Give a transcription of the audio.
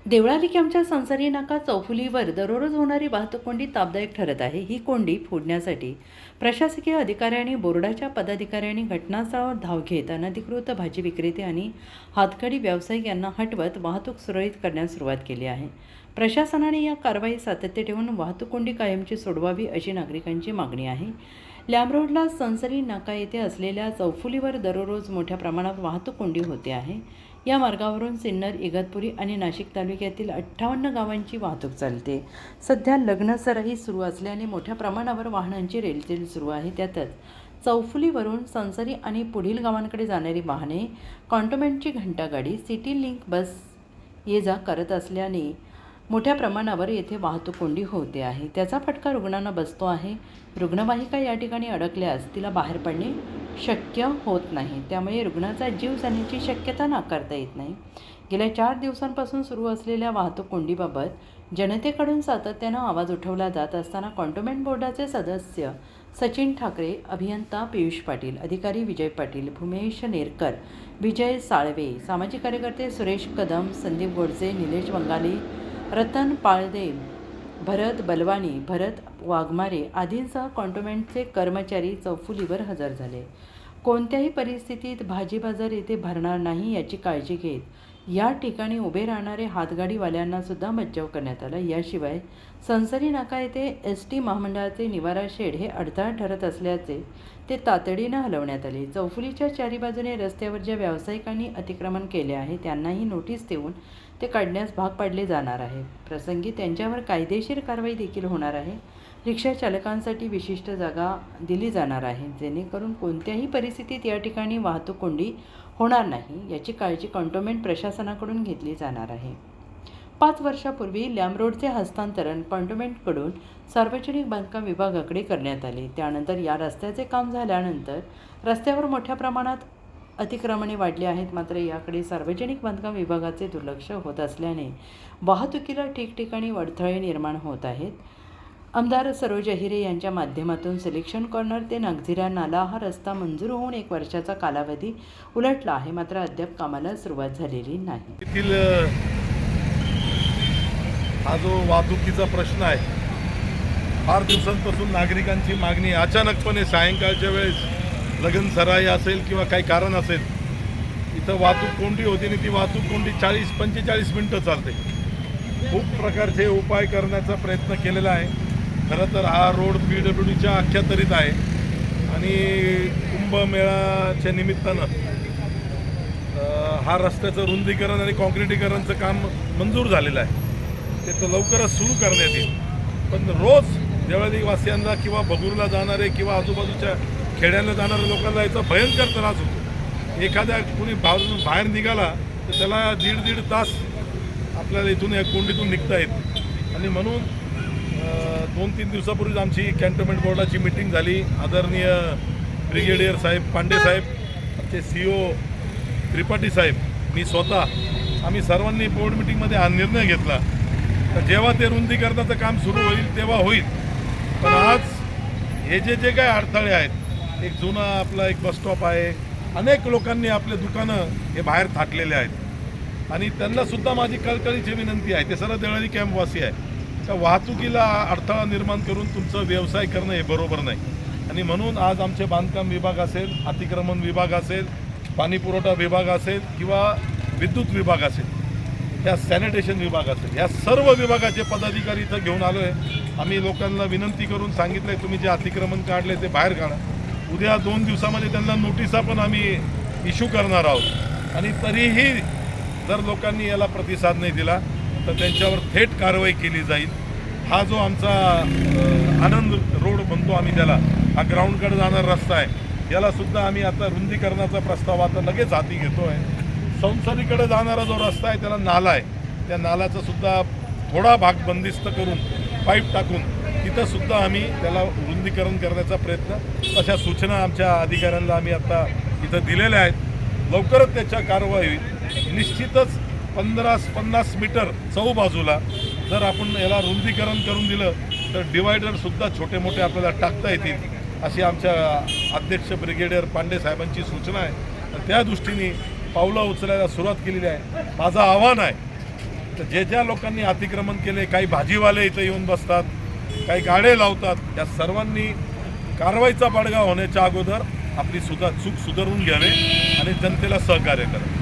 देवळाली आमच्या संसारी नाका चौफुलीवर दररोज होणारी वाहतूक कोंडी तापदायक ठरत आहे. ही कोंडी फोडण्यासाठी प्रशासकीय अधिकाऱ्यांनी बोर्डाच्या पदाधिकाऱ्यांनी घटनास्थळावर धाव घेत अनधिकृत भाजी विक्रेते आणि हातकडी व्यावसायिक यांना हटवत वाहतूक सुरळीत करण्यास सुरुवात केली आहे. प्रशासनाने या कारवाई सातत्य ठेवून वाहतूक कोंडी कायमची सोडवावी अशी नागरिकांची मागणी आहे. लॅम्बरोडला संसरी नाका येथे असलेल्या चौफुलीवर दररोज मोठ्या प्रमाणात वाहतूक कोंडी होते आहे. या मार्गावरून सिन्नर, इगतपुरी आणि नाशिक तालुक्यातील 58 गावांची वाहतूक चालते. सध्या लग्नसराई सुरू असल्याने मोठ्या प्रमाणावर वाहनांची रेलचेल सुरू आहे. त्यातच चौफुलीवरून संसरी आणि पुढील गावांकडे जाणारी वाहने, कॉन्टोमेंटची घंटागाडी, सिटी लिंक बस ये जा करत असल्याने मोठ्या प्रमाणावर येथे वाहतूक कोंडी होते आहे. त्याचा फटका रुग्णांना बसतो आहे. रुग्णवाहिका या ठिकाणी अडकल्यास तिला बाहेर पडणे शक्य होत नाही. त्यामुळे रुग्णाचा जीव जाण्याची शक्यता नाकारता येत नाही. गेल्या 4 दिवसांपासून सुरू असलेल्या वाहतूक कोंडीबाबत जनतेकडून सातत्यानं आवाज उठवला जात असताना कॉन्टोमेंट बोर्डाचे सदस्य सचिन ठाकरे, अभियंता पियुष पाटील, अधिकारी विजय पाटील, भूमेश नेरकर, विजय साळवे, सामाजिक कार्यकर्ते सुरेश कदम, संदीप गोडसे, निलेश वंगाले, रतन पाळदे, भरत बलवानी, भरत वाघमारे आदींसह कॉन्टोमेंटचे कर्मचारी चौफुलीवर हजर झाले. कोणत्याही परिस्थितीत भाजी बाजार येथे भरणार नाही याची काळजी घेत या ठिकाणी उभे राहणारे हातगाडीवाल्यांना सुद्धा बचाव करण्यात आला. याशिवाय संसरी नाका येथे ST महामंडळाचे निवारा शेड हे अडथळा ठरत असल्याचे ते तातडीनं हलवण्यात आले. चौफुलीच्या चारी बाजूने रस्त्यावर ज्या व्यावसायिकांनी अतिक्रमण केले आहे त्यांनाही नोटीस देऊन ते काढण्यास भाग पाडले जाणार आहे. प्रसंगी त्यांच्यावर कायदेशीर कारवाई देखील होणार आहे. रिक्षा चालकांसाठी विशिष्ट जागा दिली जाणार आहे, जेणेकरून कोणत्याही परिस्थितीत या ठिकाणी वाहतूक कोंडी होणार नाही याची काळजी कॉन्टोमेंट प्रशासनाकडून घेतली जाणार आहे. 5 वर्षापूर्वी लॅम्बरोडचे हस्तांतरण कॉन्टोमेंटकडून सार्वजनिक बांधकाम विभागाकडे करण्यात आले. त्यानंतर या रस्त्याचे काम झाल्यानंतर रस्त्यावर मोठ्या प्रमाणात अतिक्रमणे वाढली आहेत. मात्र याकडे सार्वजनिक बांधकाम विभागाचे दुर्लक्ष होत असल्याने वाहतुकीला ठिकठिकाणी अडथळे निर्माण होत आहेत. आमदार सरोज अहिरे यांच्या माध्यमातून सिलेक्शन कॉर्नर ते नागझिरा नाला हा रस्ता मंजूर होऊन 1 वर्षाचा कालावधी उलटला आहे. मात्र अद्याप कामाला सुरुवात झालेली नाही. येथील हा जो वाहतुकीचा प्रश्न आहे, फार दिवसांपासून नागरिकांची मागणी, अचानकपणे सायंकाळच्या वेळेस लगन सराई असेल किंवा काही कारण असेल, इथं वाहतूक कोंडी होती आणि ती वाहतूक कोंडी 40-45 मिनटं चालते. खूप प्रकारचे उपाय करण्याचा प्रयत्न केलेला आहे. खरं तर हा रोड PWDच्या अखत्यारीत आहे आणि कुंभमेळ्याच्या निमित्तानं हा रस्त्याचं रुंदीकरण आणि कॉन्क्रिटीकरणचं काम मंजूर झालेलं आहे. ते तर लवकरच सुरू करण्यात येईल. पण रोज देवळालीवासियांना किंवा बगूरला जाणारे किंवा आजूबाजूच्या खेड्याला जाणाऱ्या लोकांना याचा भयंकर त्रास होतो. एखाद्या कुणी बाहेर निघाला तर त्याला 1.5 तास आपल्याला इथून या कोंडीतून निघता येते. आणि म्हणून 2-3 दिवसापूर्वीच आमची कॅन्टोन्मेंट बोर्डाची मीटिंग झाली. आदरणीय ब्रिगेडियर साहेब, पांडे साहेब, आमचे CO त्रिपाठी साहेब, मी स्वतः, आम्ही सर्वांनी बोर्ड मिटिंगमध्ये हा निर्णय घेतला तर जेव्हा ते रुंदीकरणाचं काम सुरू होईल तेव्हा होईल. पण आज हे जे काय अडथळे आहेत, एक जुना आपला एक बसस्टॉप आहे, अनेक लोकांनी आपले दुकानं हे बाहेर थाटलेले आहेत आणि त्यांनासुद्धा माझी कळकळीची विनंती आहे, ते सर्व देवळाली कॅम्पवासी आहे, का वाहतुकीला अडथळा निर्माण करून तुमचं व्यवसाय करणं हे बरोबर नाही. आणि म्हणून आज आमचे बांधकाम विभाग असेल, अतिक्रमण विभाग असेल, पाणीपुरवठा विभाग असेल किंवा विद्युत विभाग असेल, ह्या सॅनिटेशन विभाग असेल, ह्या सर्व विभागाचे पदाधिकारी इथं घेऊन आलो आहे. आम्ही लोकांना विनंती करून सांगितलं आहे, तुम्ही जे अतिक्रमण काढले ते बाहेर काढा. उद्या 2 दिवसामध्ये त्यांना नोटिसा पण आम्ही इश्यू करणार आहोत. आणि तरीही जर लोकांनी याला प्रतिसाद नाही दिला तर त्यांच्यावर थेट कारवाई केली जाईल. हा जो आमचा आनंद रोड म्हणतो आम्ही त्याला, हा ग्राउंडकडे जाणारा रस्ता आहे, यालासुद्धा आम्ही आता रुंदीकरणाचा प्रस्ताव आता लगेच हाती घेतो आहे. संसरीकडे जाणारा जो रस्ता आहे त्याला नाला आहे, त्या नाल्याचा सुद्धा थोडा भाग बंदिस्त करून पाईप टाकून तिथंसुद्धा आम्ही त्याला रुंदीकरण करण्याचा प्रयत्न, अशा सूचना आमच्या अधिकाऱ्यांना आम्ही आता इथं दिलेल्या आहेत. लवकरच त्याच्या कारवाई होईल. निश्चितच 15-50 मीटर चौबाजूला जर आपण याला रुंदीकरण करून दिलं तर डिवायडरसुद्धा छोटे मोठे आपल्याला टाकता येतील, अशी आमच्या अध्यक्ष ब्रिगेडियर पांडे साहेबांची सूचना आहे. त्या दृष्टीने पावलं उचलायला सुरुवात केलेली आहे. माझं आव्हान आहे तर ज्या लोकांनी अतिक्रमण केले, काही भाजीवाले इथं येऊन बसतात, काही गाडे लावतात, त्या सर्वांनी कारवाईचा बडगा होण्याच्या अगोदर आपली चूक सुधारून घ्यावे आणि जनतेला सहकार्य करावे.